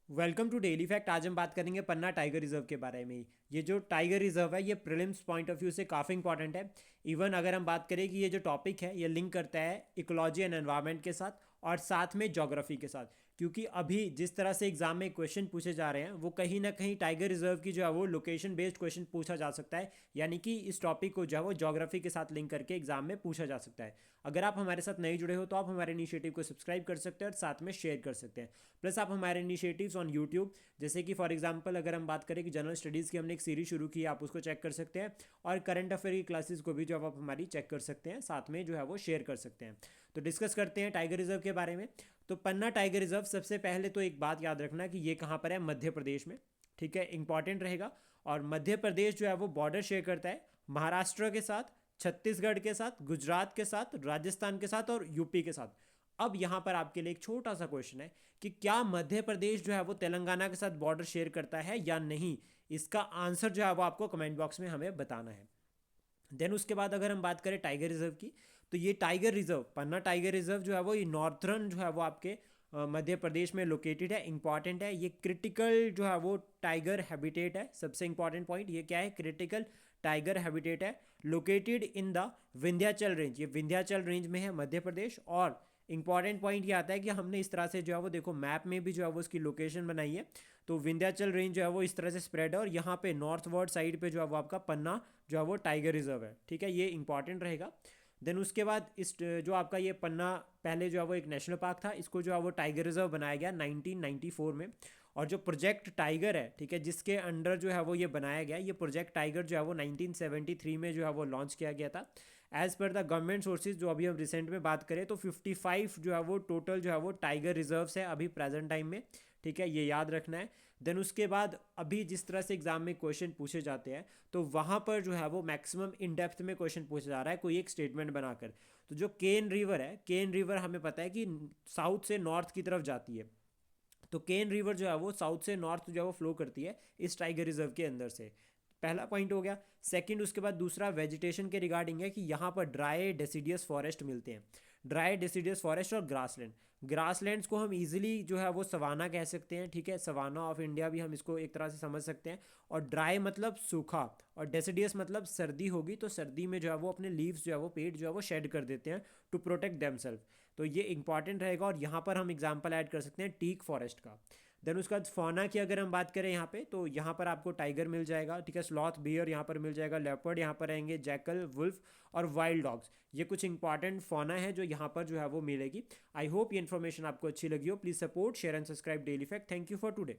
Welcome to daily fact. आज हम बात करेंगे पन्ना टाइगर रिजर्व के बारे में। ये जो टाइगर रिजर्व है ये प्रीलिम्स पॉइंट ऑफ व्यू से काफ़ी इंपॉर्टेंट है। इवन अगर हम बात करें कि ये जो टॉपिक है ये लिंक करता है इकोलॉजी एंड एनवायरनमेंट के साथ और साथ में ज्योग्राफी के साथ, क्योंकि अभी जिस तरह से एग्जाम में क्वेश्चन पूछे जा रहे हैं वो कहीं ना कहीं टाइगर रिजर्व की जो है वो लोकेशन बेस्ड क्वेश्चन पूछा जा सकता है। यानी कि इस टॉपिक को जो है वो ज्योग्राफी के साथ लिंक करके एग्जाम में पूछा जा सकता है। अगर आप हमारे साथ नहीं जुड़े हो तो आप हमारे इनिशिएटिव को सब्सक्राइब कर सकते हैं और साथ में शेयर कर सकते हैं। प्लस आप हमारे इनिशिएटिव्स ऑन यूट्यूब, जैसे कि फॉर एग्जांपल अगर हम बात करें कि जनरल स्टडीज़ की हमने एक सीरीज शुरू की है, आप उसको चेक कर सकते हैं। और करंट अफेयर की क्लासेस को भी जो आप हमारी चेक कर सकते हैं, साथ में जो है वो शेयर कर सकते हैं। तो डिस्कस करते हैं टाइगर रिजर्व के बारे में। तो पन्ना टाइगर रिजर्व, सबसे पहले तो एक बात याद रखना कि ये कहाँ पर है, मध्य प्रदेश में। ठीक है, इंपॉर्टेंट रहेगा। और मध्य प्रदेश जो है वो बॉर्डर शेयर करता है महाराष्ट्र के साथ, छत्तीसगढ़ के साथ, गुजरात के साथ, राजस्थान के साथ और यूपी के साथ। अब यहाँ पर आपके लिए एक छोटा सा क्वेश्चन है कि क्या मध्य प्रदेश जो है वो तेलंगाना के साथ बॉर्डर शेयर करता है या नहीं। इसका आंसर जो है वो आपको कमेंट बॉक्स में हमें बताना है। देन उसके बाद अगर हम बात करें टाइगर रिजर्व की, तो ये टाइगर रिजर्व, पन्ना टाइगर रिजर्व जो है वो ये नॉर्थर्न जो है वो आपके मध्य प्रदेश में लोकेटेड है। इंपॉर्टेंट है, ये क्रिटिकल जो है वो टाइगर हैबिटेट है। सबसे इंपॉर्टेंट पॉइंट ये क्या है, क्रिटिकल टाइगर हैबिटेट है, located in the Vindhyachal range. ये विंध्याचल रेंज में है मध्य प्रदेश। और इंपॉर्टेंट पॉइंट ये आता है कि हमने इस तरह से जो है वो देखो मैप में भी जो है वो उसकी लोकेशन बनाई है। तो विंध्याचल रेंज जो है वो इस तरह से स्प्रेड है और यहाँ पे नॉर्थ वर्ड साइड पे जो है वो आपका पन्ना जो है वो टाइगर रिजर्व है। ठीक है, ये इंपॉर्टेंट रहेगा। देन उसके बाद इस जो आपका ये पन्ना पहले जो है वो एक नेशनल पार्क था, इसको जो है वो टाइगर रिजर्व बनाया गया 1994 में। और जो प्रोजेक्ट टाइगर है, ठीक है, जिसके अंडर जो है वो ये बनाया गया, ये प्रोजेक्ट टाइगर जो है वो 1973 में जो है वो लॉन्च किया गया था। As per the government sources, जो अभी हम रिसेंट में बात करें तो 55 जो है वो टोटल जो है वो टाइगर रिजर्व्स है अभी प्रेजेंट टाइम में। ठीक है, ये याद रखना है। देन उसके बाद अभी जिस तरह से एग्जाम में क्वेश्चन पूछे जाते हैं तो वहाँ पर जो है वो मैक्सिमम इन डेप्थ में क्वेश्चन पूछा जा रहा है कोई एक स्टेटमेंट बनाकर। तो जो केन रिवर है, केन रिवर हमें पता है कि साउथ से नॉर्थ की तरफ जाती है। तो केन रिवर जो है वो साउथ से नॉर्थ जो है वो फ्लो करती है इस टाइगर रिजर्व के अंदर से। पहला पॉइंट हो गया। सेकंड, उसके बाद दूसरा वेजिटेशन के रिगार्डिंग है कि यहाँ पर ड्राई डेसिडियस फॉरेस्ट मिलते हैं। ड्राई डेसिडियस फॉरेस्ट और ग्रासलैंड। ग्रासलैंड्स को हम इजीली जो है वो सवाना कह सकते हैं। ठीक है, सवाना ऑफ इंडिया भी हम इसको एक तरह से समझ सकते हैं। और ड्राई मतलब सूखा, और डेसिडियस मतलब सर्दी होगी तो सर्दी में जो है वो अपने लीव्स जो है वो पेड़ जो है वो शेड कर देते हैं टू प्रोटेक्ट देमसेल्फ। तो ये इंपॉर्टेंट रहेगा। और यहाँ पर हम एग्जाम्पल ऐड कर सकते हैं टीक फॉरेस्ट का। देन उसके बाद फौना की अगर हम बात करें यहाँ पे, तो यहाँ पर आपको टाइगर मिल जाएगा। ठीक है, स्लॉथ बियर यहाँ पर मिल जाएगा, लेपर्ड यहाँ पर रहेंगे, जैकल, वुल्फ और वाइल्ड डॉग्स। ये कुछ इंपॉर्टेंट फौना है जो यहाँ पर जो है वो मिलेगी। आई होप ये इन्फॉर्मेशन आपको अच्छी लगी हो। Please support, share and subscribe daily fact. Thank you for today.